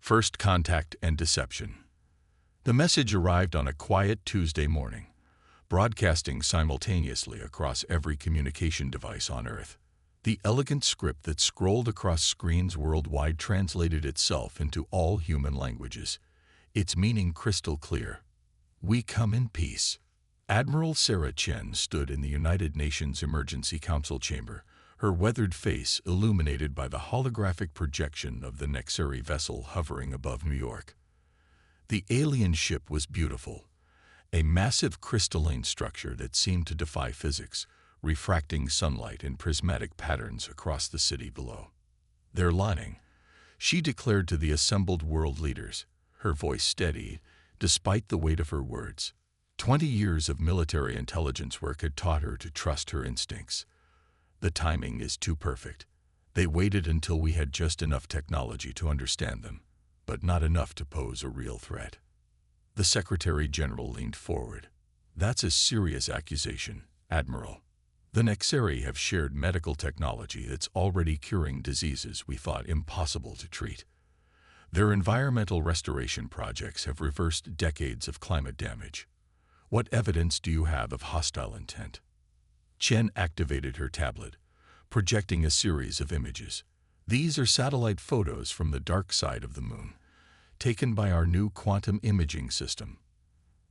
First contact and deception. The message arrived on a quiet Tuesday morning, broadcasting simultaneously across every communication device on Earth. The elegant script that scrolled across screens worldwide translated itself into all human languages, its meaning crystal clear. We come in peace. Admiral Sarah Chen stood in the United Nations Emergency Council chamber, her weathered face illuminated by the holographic projection of the Nexeri vessel hovering above New York. The alien ship was beautiful, a massive crystalline structure that seemed to defy physics, refracting sunlight in prismatic patterns across the city below. "They're lying," she declared to the assembled world leaders, her voice steady despite the weight of her words. 20 years of military intelligence work had taught her to trust her instincts. The timing is too perfect. They waited until we had just enough technology to understand them, but not enough to pose a real threat. The Secretary General leaned forward. "That's a serious accusation, Admiral. The Nexeri have shared medical technology that's already curing diseases we thought impossible to treat. Their environmental restoration projects have reversed decades of climate damage. What evidence do you have of hostile intent?" Chen activated her tablet, projecting a series of images. "These are satellite photos from the dark side of the moon, taken by our new quantum imaging system.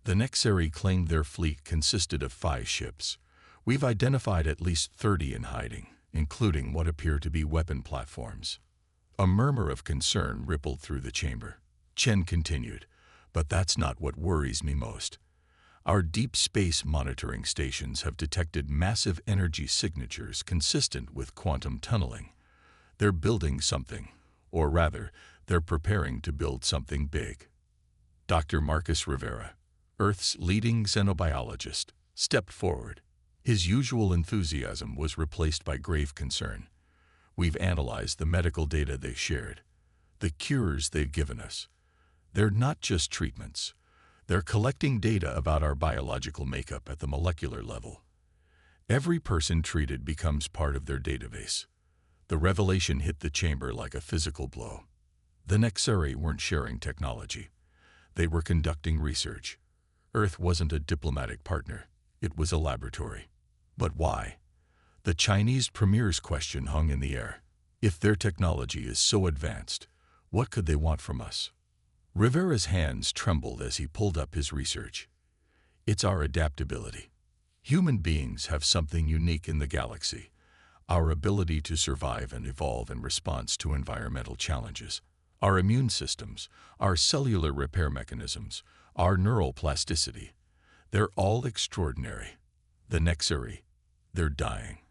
The Nexeri claimed their fleet consisted of 5 ships. We've identified at least 30 in hiding, including what appear to be weapon platforms." A murmur of concern rippled through the chamber. Chen continued, "But that's not what worries me most. Our deep space monitoring stations have detected massive energy signatures consistent with quantum tunneling. They're building something, or rather, they're preparing to build something big." Dr. Marcus Rivera, Earth's leading xenobiologist, stepped forward. His usual enthusiasm was replaced by grave concern. "We've analyzed the medical data they shared, the cures they've given us. They're not just treatments. They're collecting data about our biological makeup at the molecular level. Every person treated becomes part of their database." The revelation hit the chamber like a physical blow. The Nexeri weren't sharing technology. They were conducting research. Earth wasn't a diplomatic partner. It was a laboratory. But why? The Chinese premier's question hung in the air. If their technology is so advanced, what could they want from us? Rivera's hands trembled as he pulled up his research. "It's our adaptability. Human beings have something unique in the galaxy, our ability to survive and evolve in response to environmental challenges. Our immune systems, our cellular repair mechanisms, our neural plasticity, they're all extraordinary. The Nexeri, they're dying.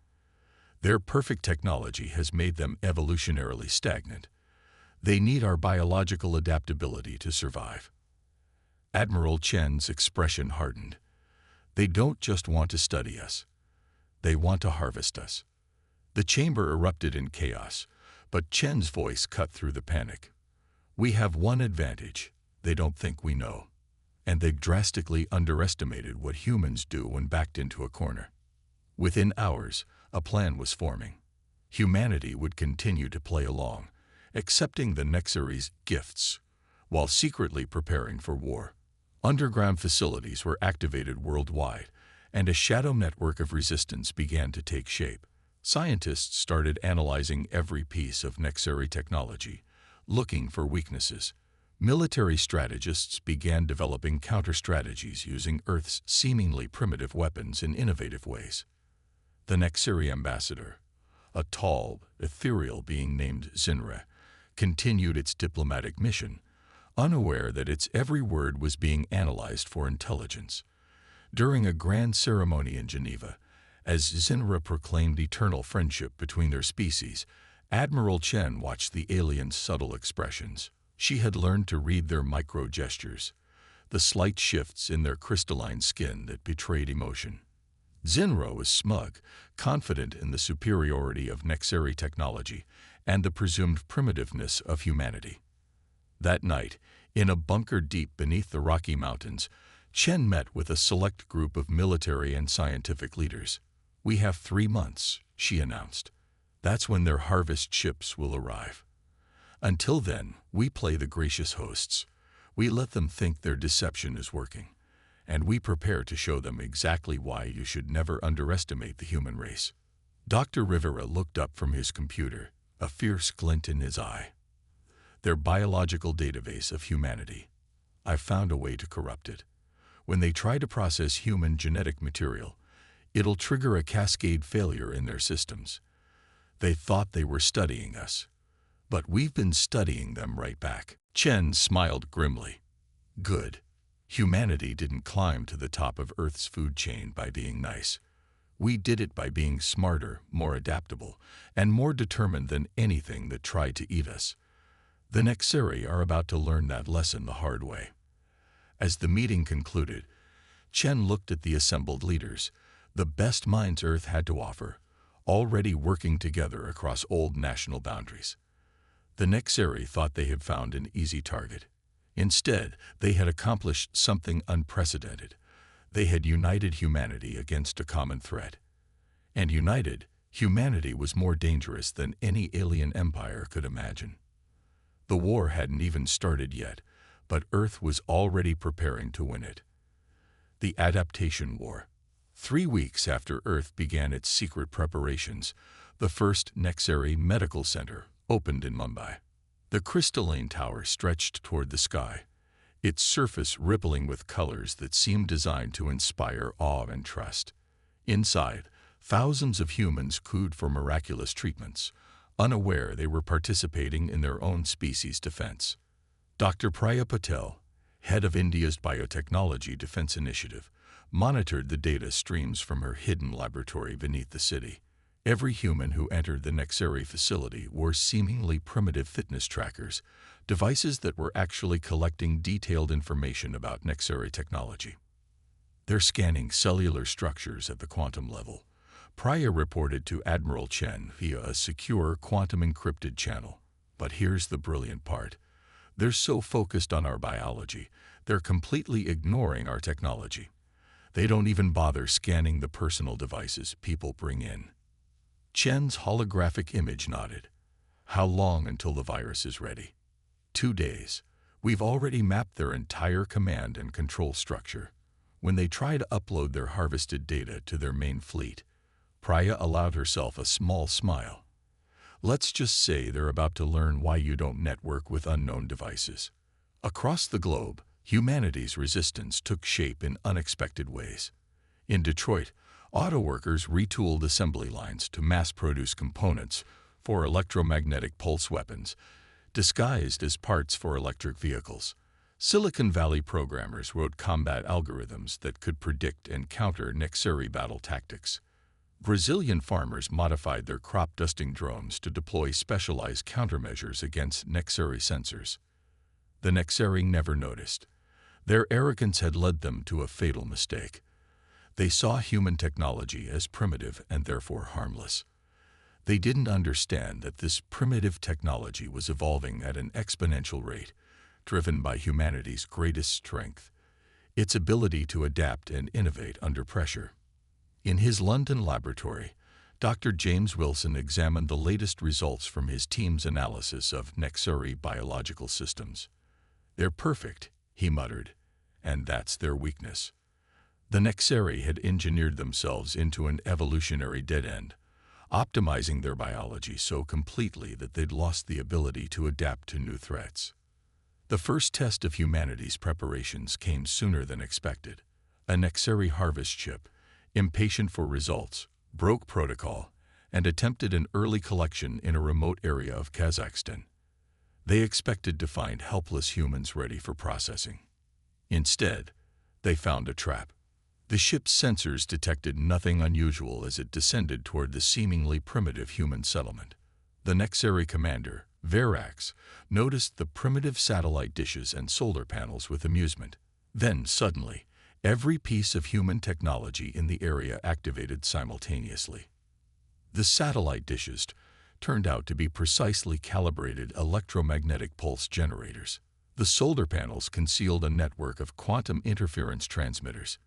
Their perfect technology has made them evolutionarily stagnant. They need our biological adaptability to survive." Admiral Chen's expression hardened. "They don't just want to study us. They want to harvest us." The chamber erupted in chaos, but Chen's voice cut through the panic. "We have one advantage. They don't think we know. And they've drastically underestimated what humans do when backed into a corner." Within hours, a plan was forming. Humanity would continue to play along, accepting the Nexeri's gifts, while secretly preparing for war. Underground facilities were activated worldwide, and a shadow network of resistance began to take shape. Scientists started analyzing every piece of Nexeri technology, looking for weaknesses. Military strategists began developing counter-strategies using Earth's seemingly primitive weapons in innovative ways. The Nexeri ambassador, a tall, ethereal being named Zinra, continued its diplomatic mission, unaware that its every word was being analyzed for intelligence. During a grand ceremony in Geneva, as Zinra proclaimed eternal friendship between their species, Admiral Chen watched the aliens' subtle expressions. She had learned to read their micro-gestures, the slight shifts in their crystalline skin that betrayed emotion. Zinra was smug, confident in the superiority of Nexeri technology and the presumed primitiveness of humanity. That night, in a bunker deep beneath the Rocky Mountains, Chen met with a select group of military and scientific leaders. "We have 3 months," she announced. "That's when their harvest ships will arrive. Until then, we play the gracious hosts. We let them think their deception is working, and we prepare to show them exactly why you should never underestimate the human race. Dr. Rivera looked up from his computer, a fierce glint in his eye. Their biological database of humanity. I've found a way to corrupt it. When they try to process human genetic material, it'll trigger a cascade failure in their systems. They thought they were studying us, but we've been studying them right back. Chen smiled grimly. Good. Humanity didn't climb to the top of Earth's food chain by being nice. We did it by being smarter, more adaptable, and more determined than anything that tried to eat us. The Nexeri are about to learn that lesson the hard way. As the meeting concluded, Chen looked at the assembled leaders, the best minds Earth had to offer, already working together across old national boundaries. The Nexeri thought they had found an easy target. Instead, they had accomplished something unprecedented. They had united humanity against a common threat. And united, humanity was more dangerous than any alien empire could imagine. The war hadn't even started yet, but Earth was already preparing to win it. The Adaptation War. 3 weeks after Earth began its secret preparations, the first Nexeri Medical Center opened in Mumbai. The crystalline tower stretched toward the sky, its surface rippling with colors that seemed designed to inspire awe and trust. Inside, thousands of humans cooed for miraculous treatments, unaware they were participating in their own species' defense. Dr. Priya Patel, head of India's Biotechnology Defense Initiative, monitored the data streams from her hidden laboratory beneath the city. Every human who entered the Nexeri facility wore seemingly primitive fitness trackers, devices that were actually collecting detailed information about Nexeri technology. They're scanning cellular structures at the quantum level, Priya reported to Admiral Chen via a secure quantum-encrypted channel. But here's the brilliant part. They're so focused on our biology, they're completely ignoring our technology. They don't even bother scanning the personal devices people bring in. Chen's holographic image nodded. How long until the virus is ready? 2 days. We've already mapped their entire command and control structure. When they try to upload their harvested data to their main fleet, Priya allowed herself a small smile. Let's just say they're about to learn why you don't network with unknown devices. Across the globe, humanity's resistance took shape in unexpected ways. In Detroit, auto workers retooled assembly lines to mass-produce components for electromagnetic pulse weapons, disguised as parts for electric vehicles. Silicon Valley programmers wrote combat algorithms that could predict and counter Nexeri battle tactics. Brazilian farmers modified their crop-dusting drones to deploy specialized countermeasures against Nexeri sensors. The Nexeri never noticed. Their arrogance had led them to a fatal mistake. They saw human technology as primitive and therefore harmless. They didn't understand that this primitive technology was evolving at an exponential rate, driven by humanity's greatest strength, its ability to adapt and innovate under pressure. In his London laboratory, Dr. James Wilson examined the latest results from his team's analysis of Nexeri biological systems. They're perfect, he muttered, and that's their weakness. The Nexeri had engineered themselves into an evolutionary dead end, optimizing their biology so completely that they'd lost the ability to adapt to new threats. The first test of humanity's preparations came sooner than expected. A Nexeri harvest ship, impatient for results, broke protocol, and attempted an early collection in a remote area of Kazakhstan. They expected to find helpless humans ready for processing. Instead, they found a trap. The ship's sensors detected nothing unusual as it descended toward the seemingly primitive human settlement. The Nexeri commander, Verax, noticed the primitive satellite dishes and solar panels with amusement. Then, suddenly, every piece of human technology in the area activated simultaneously. The satellite dishes turned out to be precisely calibrated electromagnetic pulse generators. The solar panels concealed a network of quantum interference transmitters.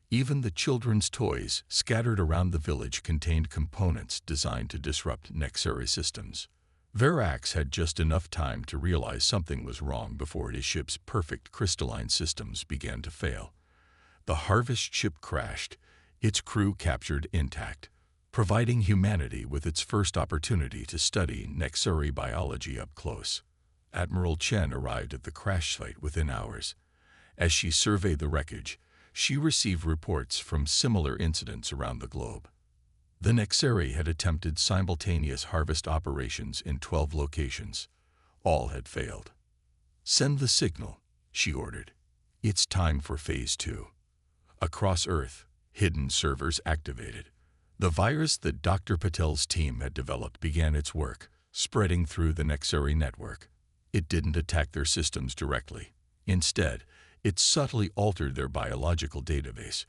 Even the children's toys scattered around the village contained components designed to disrupt Nexeri systems. Verax had just enough time to realize something was wrong before his ship's perfect crystalline systems began to fail. The Harvest ship crashed, its crew captured intact, providing humanity with its first opportunity to study Nexari biology up close. Admiral Chen arrived at the crash site within hours. As she surveyed the wreckage, she received reports from similar incidents around the globe. The Nexari had attempted simultaneous harvest operations in 12 locations. All had failed. "Send the signal," she ordered. "It's time for Phase 2. Across Earth, hidden servers activated. The virus that Dr. Patel's team had developed began its work, spreading through the Nexari network. It didn't attack their systems directly. Instead, it subtly altered their biological database,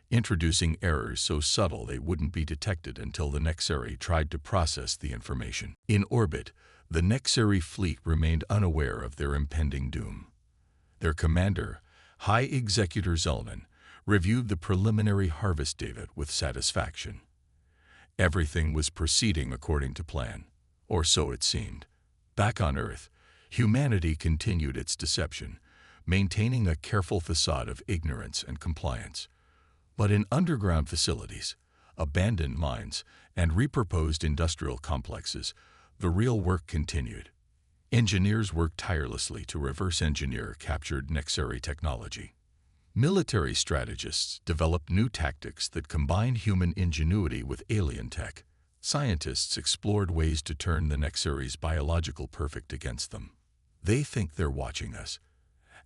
introducing errors so subtle they wouldn't be detected until the Nexari tried to process the information. In orbit, the Nexari fleet remained unaware of their impending doom. Their commander, High Executor Zelnan, reviewed the preliminary harvest data with satisfaction. Everything was proceeding according to plan, or so it seemed. Back on Earth, humanity continued its deception, maintaining a careful facade of ignorance and compliance. But in underground facilities, abandoned mines, and repurposed industrial complexes, the real work continued. Engineers worked tirelessly to reverse engineer captured Nexari technology. Military strategists developed new tactics that combined human ingenuity with alien tech. Scientists explored ways to turn the Nexari's biological perfect against them. "They think they're watching us,"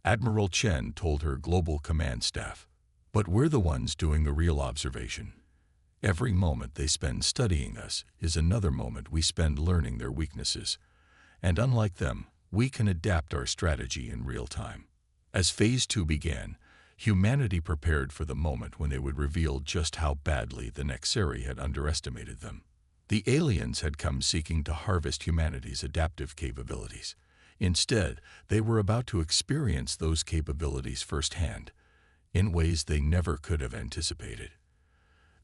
Admiral Chen told her global command staff. "But we're the ones doing the real observation. Every moment they spend studying us is another moment we spend learning their weaknesses. And unlike them, we can adapt our strategy in real time." As Phase 2 began, humanity prepared for the moment when they would reveal just how badly the Nexari had underestimated them. The aliens had come seeking to harvest humanity's adaptive capabilities. Instead, they were about to experience those capabilities firsthand, in ways they never could have anticipated.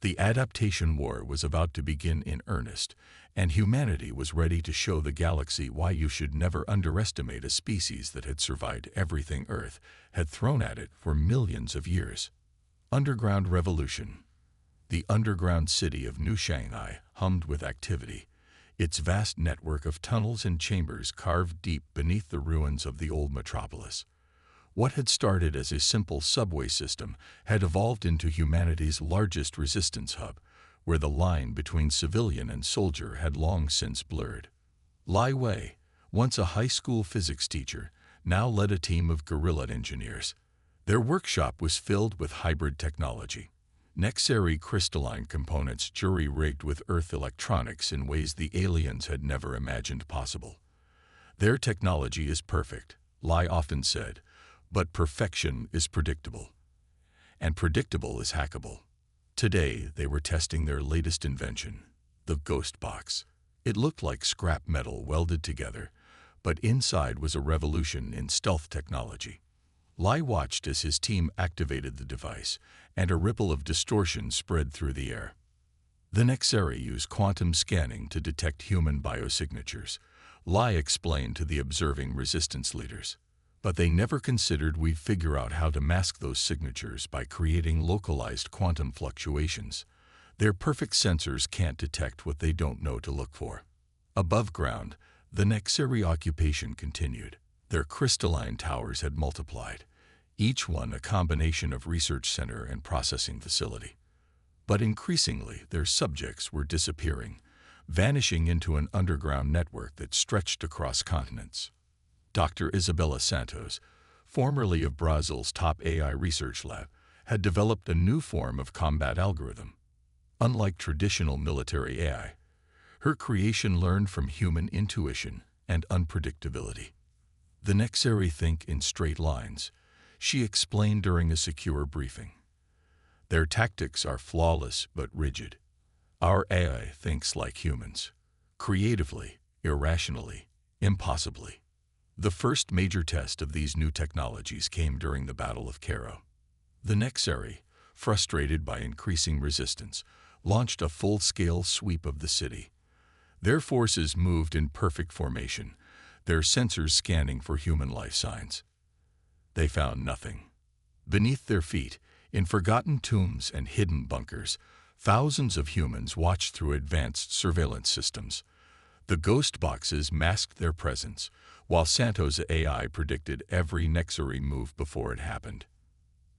The adaptation war was about to begin in earnest, and humanity was ready to show the galaxy why you should never underestimate a species that had survived everything Earth had thrown at it for millions of years. Underground revolution. The underground city of New Shanghai hummed with activity, its vast network of tunnels and chambers carved deep beneath the ruins of the old metropolis. What had started as a simple subway system had evolved into humanity's largest resistance hub, where the line between civilian and soldier had long since blurred. Lai Wei, once a high school physics teacher, now led a team of guerrilla engineers. Their workshop was filled with hybrid technology. Nexari crystalline components jury-rigged with Earth electronics in ways the aliens had never imagined possible. "Their technology is perfect," Lai often said, "but perfection is predictable. And predictable is hackable." Today, they were testing their latest invention, the Ghost Box. It looked like scrap metal welded together, but inside was a revolution in stealth technology. Lai watched as his team activated the device, and a ripple of distortion spread through the air. The Nexari use quantum scanning to detect human biosignatures, Lai explained to the observing resistance leaders. But they never considered we'd figure out how to mask those signatures by creating localized quantum fluctuations. Their perfect sensors can't detect what they don't know to look for. Above ground, the Nexari occupation continued. Their crystalline towers had multiplied, each one a combination of research center and processing facility. But increasingly, their subjects were disappearing, vanishing into an underground network that stretched across continents. Dr. Isabella Santos, formerly of Brazil's top AI research lab, had developed a new form of combat algorithm. Unlike traditional military AI, her creation learned from human intuition and unpredictability. "The Nexari think in straight lines," she explained during a secure briefing. "Their tactics are flawless but rigid. Our AI thinks like humans, creatively, irrationally, impossibly." The first major test of these new technologies came during the Battle of Cairo. The Nexari, frustrated by increasing resistance, launched a full-scale sweep of the city. Their forces moved in perfect formation, their sensors scanning for human life signs. They found nothing. Beneath their feet, in forgotten tombs and hidden bunkers, thousands of humans watched through advanced surveillance systems. The ghost boxes masked their presence, while Santo's AI predicted every Nexari move before it happened.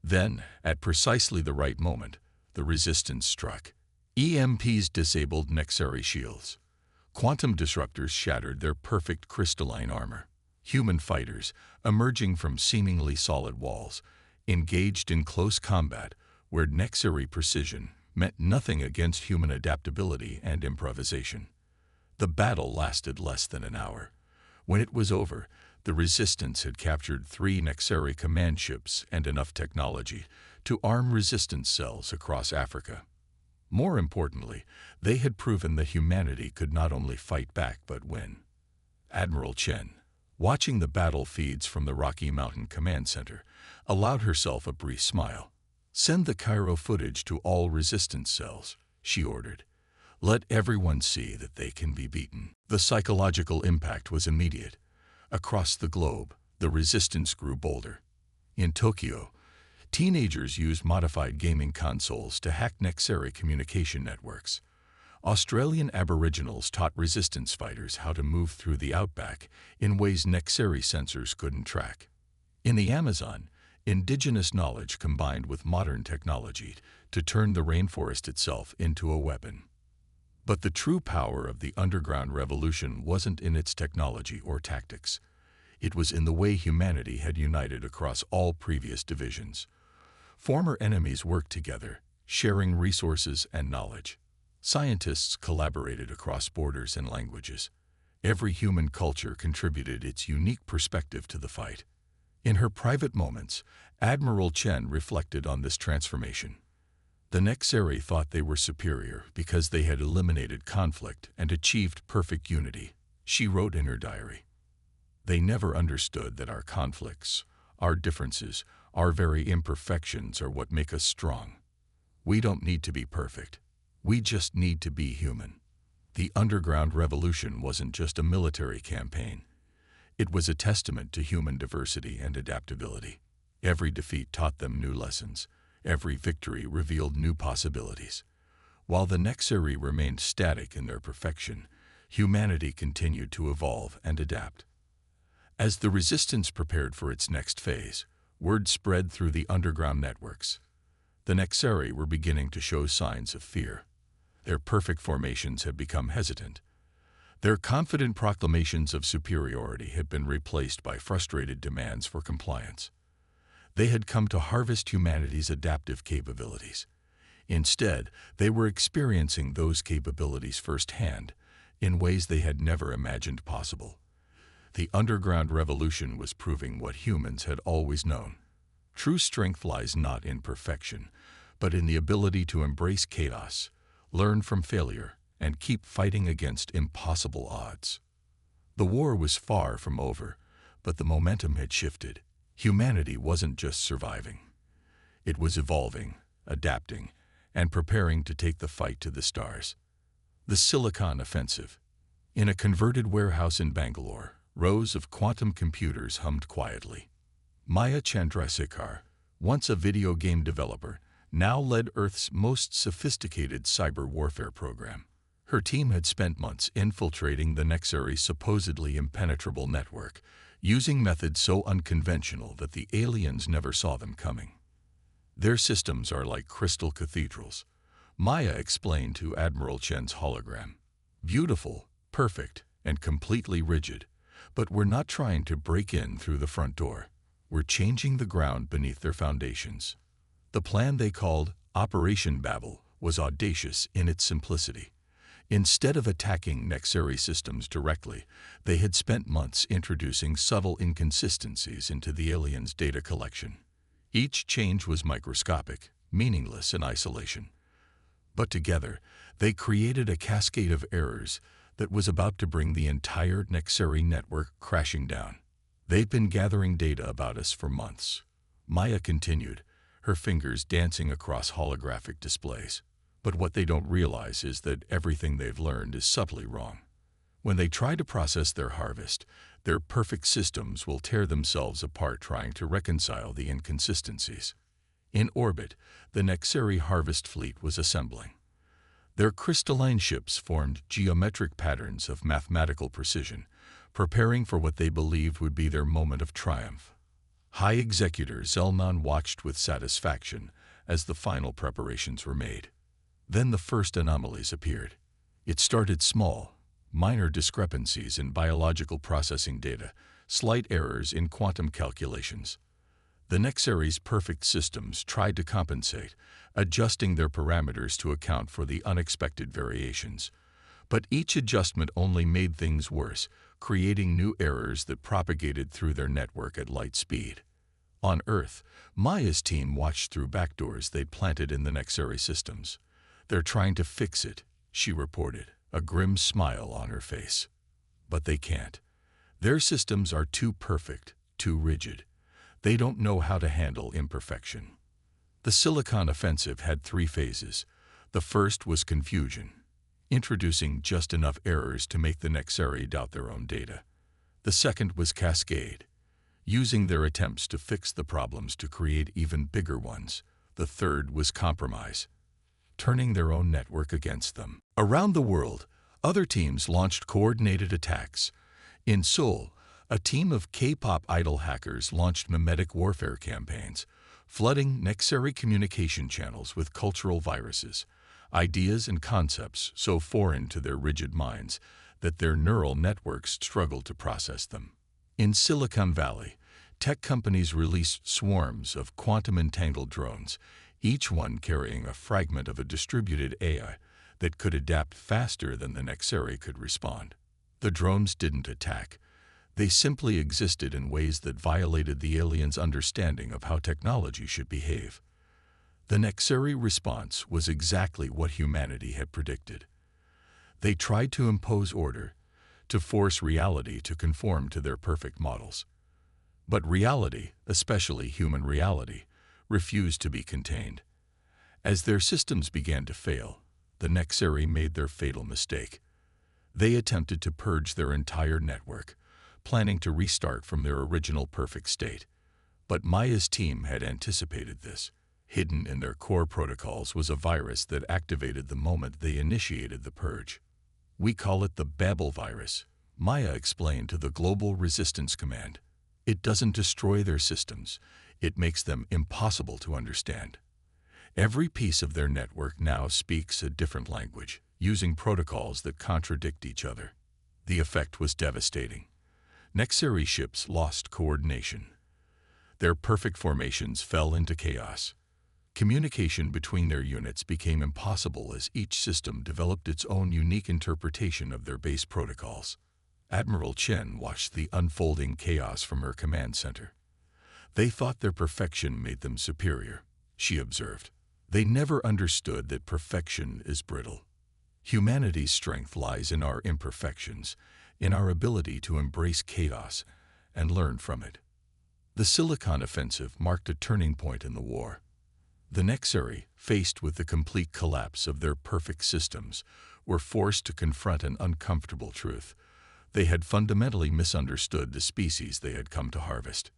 Then, at precisely the right moment, the resistance struck. EMPs disabled Nexari shields. Quantum disruptors shattered their perfect crystalline armor. Human fighters, emerging from seemingly solid walls, engaged in close combat where Nexari precision meant nothing against human adaptability and improvisation. The battle lasted less than an hour. When it was over, the Resistance had captured 3 Nexari command ships and enough technology to arm resistance cells across Africa. More importantly, they had proven that humanity could not only fight back but win. Admiral Chen, watching the battle feeds from the Rocky Mountain Command Center, allowed herself a brief smile. "Send the Cairo footage to all resistance cells," she ordered. "Let everyone see that they can be beaten." The psychological impact was immediate. Across the globe, the resistance grew bolder. In Tokyo, teenagers used modified gaming consoles to hack Nexari communication networks. Australian Aboriginals taught resistance fighters how to move through the outback in ways Nexari sensors couldn't track. In the Amazon, indigenous knowledge combined with modern technology to turn the rainforest itself into a weapon. But the true power of the underground revolution wasn't in its technology or tactics. It was in the way humanity had united across all previous divisions. Former enemies worked together, sharing resources and knowledge. Scientists collaborated across borders and languages. Every human culture contributed its unique perspective to the fight. In her private moments, Admiral Chen reflected on this transformation. The Nexari thought they were superior because they had eliminated conflict and achieved perfect unity, she wrote in her diary. They never understood that our conflicts, our differences, our very imperfections are what make us strong. We don't need to be perfect. We just need to be human. The underground revolution wasn't just a military campaign. It was a testament to human diversity and adaptability. Every defeat taught them new lessons. Every victory revealed new possibilities. While the Nexari remained static in their perfection, humanity continued to evolve and adapt. As the resistance prepared for its next phase, word spread through the underground networks. The Nexari were beginning to show signs of fear. Their perfect formations had become hesitant. Their confident proclamations of superiority had been replaced by frustrated demands for compliance. They had come to harvest humanity's adaptive capabilities. Instead, they were experiencing those capabilities firsthand, in ways they had never imagined possible. The underground revolution was proving what humans had always known. True strength lies not in perfection, but in the ability to embrace chaos, learn from failure, and keep fighting against impossible odds. The war was far from over, but the momentum had shifted. Humanity wasn't just surviving. It was evolving, adapting, and preparing to take the fight to the stars. The Silicon Offensive. In a converted warehouse in Bangalore, rows of quantum computers hummed quietly. Maya Chandrasekhar, once a video game developer, now led Earth's most sophisticated cyber warfare program. Her team had spent months infiltrating the Nexari's supposedly impenetrable network, using methods so unconventional that the aliens never saw them coming. "Their systems are like crystal cathedrals," Maya explained to Admiral Chen's hologram. "Beautiful, perfect, and completely rigid. But we're not trying to break in through the front door. We're changing the ground beneath their foundations." The plan they called Operation Babel was audacious in its simplicity. Instead of attacking Nexari systems directly, they had spent months introducing subtle inconsistencies into the aliens' data collection. Each change was microscopic, meaningless in isolation. But together, they created a cascade of errors that was about to bring the entire Nexari network crashing down. "They've been gathering data about us for months," Maya continued, her fingers dancing across holographic displays. "But what they don't realize is that everything they've learned is subtly wrong. When they try to process their harvest, their perfect systems will tear themselves apart trying to reconcile the inconsistencies. In orbit, the Nexeri harvest fleet was assembling. Their crystalline ships formed geometric patterns of mathematical precision, preparing for what they believed would be their moment of triumph. High Executor Zelman watched with satisfaction as the final preparations were made. Then the first anomalies appeared. It started small, minor discrepancies in biological processing data, slight errors in quantum calculations. The Nexeri's perfect systems tried to compensate, adjusting their parameters to account for the unexpected variations. But each adjustment only made things worse, creating new errors that propagated through their network at light speed. On Earth, Maya's team watched through backdoors they'd planted in the Nexeri systems. "They're trying to fix it," she reported, a grim smile on her face. "But they can't. Their systems are too perfect, too rigid. They don't know how to handle imperfection." The Silicon Offensive had 3 phases. The first was confusion, introducing just enough errors to make the Nexeri doubt their own data. The second was cascade, using their attempts to fix the problems to create even bigger ones. The third was compromise, turning their own network against them. Around the world, other teams launched coordinated attacks. In Seoul, a team of K-pop idol hackers launched mimetic warfare campaigns, flooding Nexeri communication channels with cultural viruses, ideas and concepts so foreign to their rigid minds that their neural networks struggled to process them. In Silicon Valley, tech companies released swarms of quantum-entangled drones, each one carrying a fragment of a distributed AI that could adapt faster than the Nexeri could respond. The drones didn't attack. They simply existed in ways that violated the aliens' understanding of how technology should behave. The Nexeri response was exactly what humanity had predicted. They tried to impose order, to force reality to conform to their perfect models. But reality, especially human reality, refused to be contained. As their systems began to fail, the Nexeri made their fatal mistake. They attempted to purge their entire network, planning to restart from their original perfect state. But Maya's team had anticipated this. Hidden in their core protocols was a virus that activated the moment they initiated the purge. "We call it the Babel virus," Maya explained to the Global Resistance Command. "It doesn't destroy their systems. It makes them impossible to understand. Every piece of their network now speaks a different language, using protocols that contradict each other." The effect was devastating. Nexeri ships lost coordination. Their perfect formations fell into chaos. Communication between their units became impossible as each system developed its own unique interpretation of their base protocols. Admiral Chen watched the unfolding chaos from her command center. "They thought their perfection made them superior," she observed. "They never understood that perfection is brittle. Humanity's strength lies in our imperfections, in our ability to embrace chaos and learn from it." The Silicon Offensive marked a turning point in the war. The Nexeri, faced with the complete collapse of their perfect systems, were forced to confront an uncomfortable truth. They had fundamentally misunderstood the species they had come to harvest.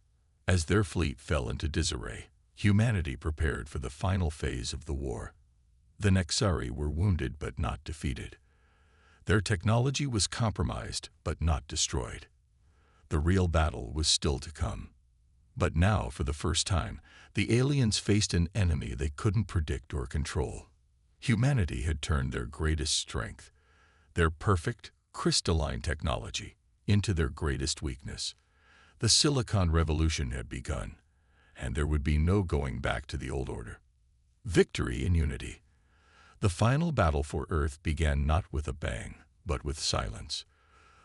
As their fleet fell into disarray, humanity prepared for the final phase of the war. The Nexeri were wounded but not defeated. Their technology was compromised but not destroyed. The real battle was still to come. But now, for the first time, the aliens faced an enemy they couldn't predict or control. Humanity had turned their greatest strength, their perfect, crystalline technology, into their greatest weakness. The Silicon Revolution had begun, and there would be no going back to the old order. Victory in unity. The final battle for Earth began not with a bang, but with silence.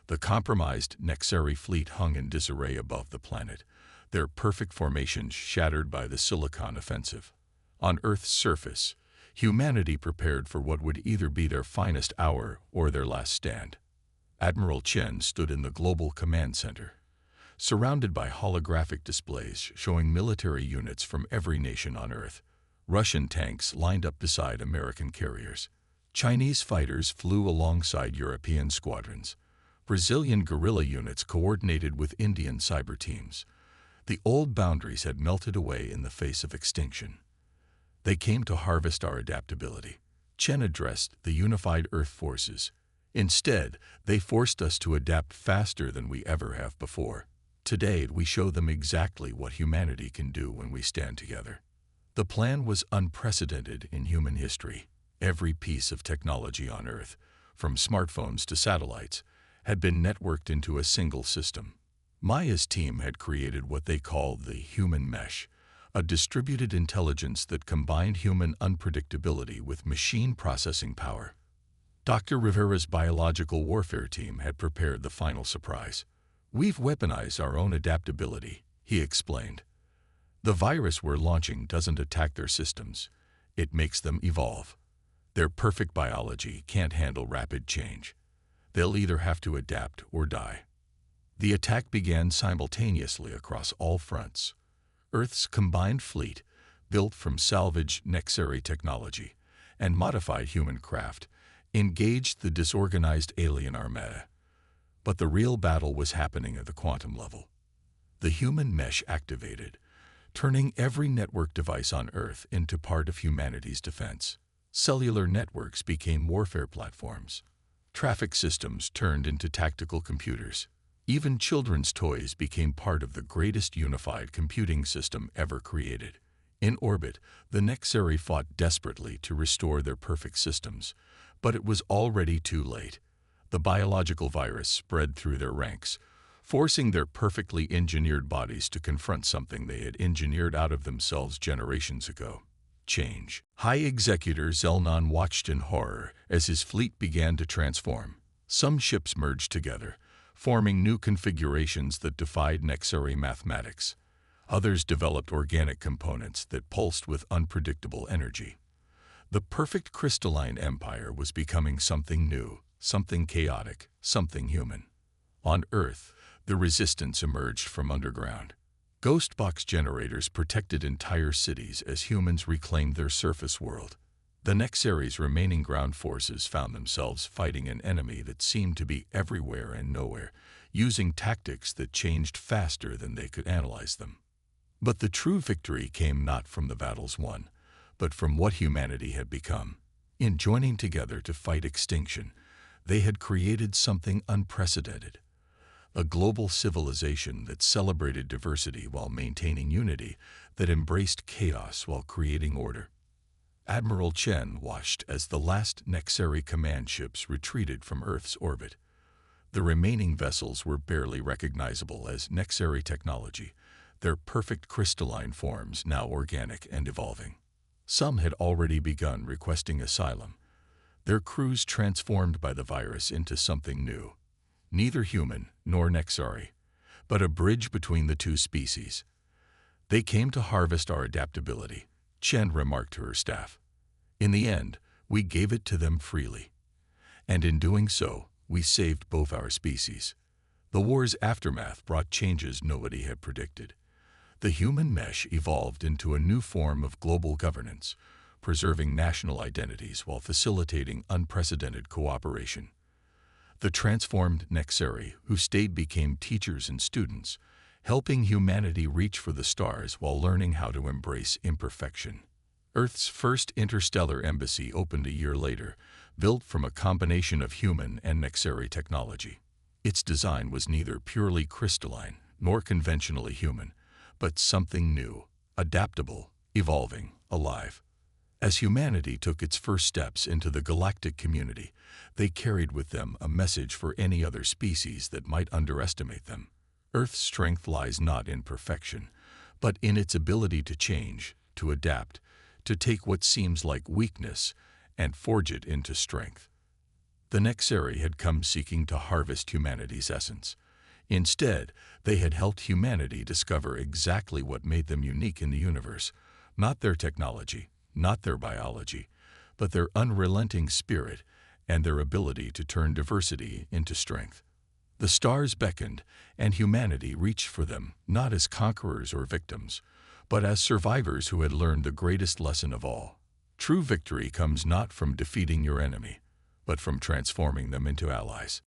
The compromised Nexeri fleet hung in disarray above the planet, their perfect formations shattered by the Silicon Offensive. On Earth's surface, humanity prepared for what would either be their finest hour or their last stand. Admiral Chen stood in the Global Command Center, surrounded by holographic displays showing military units from every nation on Earth. Russian tanks lined up beside American carriers. Chinese fighters flew alongside European squadrons. Brazilian guerrilla units coordinated with Indian cyber teams. The old boundaries had melted away in the face of extinction. They came to harvest our adaptability. Chen addressed the unified Earth forces. Instead, they forced us to adapt faster than we ever have before. Today, we show them exactly what humanity can do when we stand together. The plan was unprecedented in human history. Every piece of technology on Earth, from smartphones to satellites, had been networked into a single system. Maya's team had created what they called the human mesh, a distributed intelligence that combined human unpredictability with machine processing power. Dr. Rivera's biological warfare team had prepared the final surprise. "We've weaponized our own adaptability," he explained. "The virus we're launching doesn't attack their systems. It makes them evolve. Their perfect biology can't handle rapid change. They'll either have to adapt or die." The attack began simultaneously across all fronts. Earth's combined fleet, built from salvaged Nexari technology and modified human craft, engaged the disorganized alien armada. But the real battle was happening at the quantum level. The human mesh activated, turning every network device on Earth into part of humanity's defense. Cellular networks became warfare platforms. Traffic systems turned into tactical computers. Even children's toys became part of the greatest unified computing system ever created. In orbit, the Nexari fought desperately to restore their perfect systems, but it was already too late. The biological virus spread through their ranks, forcing their perfectly engineered bodies to confront something they had engineered out of themselves generations ago: change. High Executor Zelnon watched in horror as his fleet began to transform. Some ships merged together, forming new configurations that defied Nexari mathematics. Others developed organic components that pulsed with unpredictable energy. The perfect crystalline empire was becoming something new, something chaotic, something human. On Earth, the resistance emerged from underground. Ghost box generators protected entire cities as humans reclaimed their surface world. The Nexari's remaining ground forces found themselves fighting an enemy that seemed to be everywhere and nowhere, using tactics that changed faster than they could analyze them. But the true victory came not from the battles won, but from what humanity had become. In joining together to fight extinction, they had created something unprecedented: a global civilization that celebrated diversity while maintaining unity, that embraced chaos while creating order. Admiral Chen watched as the last Nexari command ships retreated from Earth's orbit. The remaining vessels were barely recognizable as Nexari technology, their perfect crystalline forms now organic and evolving. Some had already begun requesting asylum, their crews transformed by the virus into something new. Neither human nor Nexari, but a bridge between the two species. "They came to harvest our adaptability," Chen remarked to her staff. "In the end, we gave it to them freely. And in doing so, we saved both our species." The war's aftermath brought changes nobody had predicted. The human mesh evolved into a new form of global governance, preserving national identities while facilitating unprecedented cooperation. The transformed Nexari who stayed became teachers and students, helping humanity reach for the stars while learning how to embrace imperfection. Earth's first interstellar embassy opened a year later, built from a combination of human and Nexari technology. Its design was neither purely crystalline nor conventionally human, but something new, adaptable, evolving, alive. As humanity took its first steps into the galactic community, they carried with them a message for any other species that might underestimate them. Earth's strength lies not in perfection, but in its ability to change, to adapt, to take what seems like weakness and forge it into strength. The Nexari had come seeking to harvest humanity's essence. Instead, they had helped humanity discover exactly what made them unique in the universe, not their technology, not their biology, but their unrelenting spirit and their ability to turn diversity into strength. The stars beckoned, and humanity reached for them, not as conquerors or victims, but as survivors who had learned the greatest lesson of all. True victory comes not from defeating your enemy, but from transforming them into allies.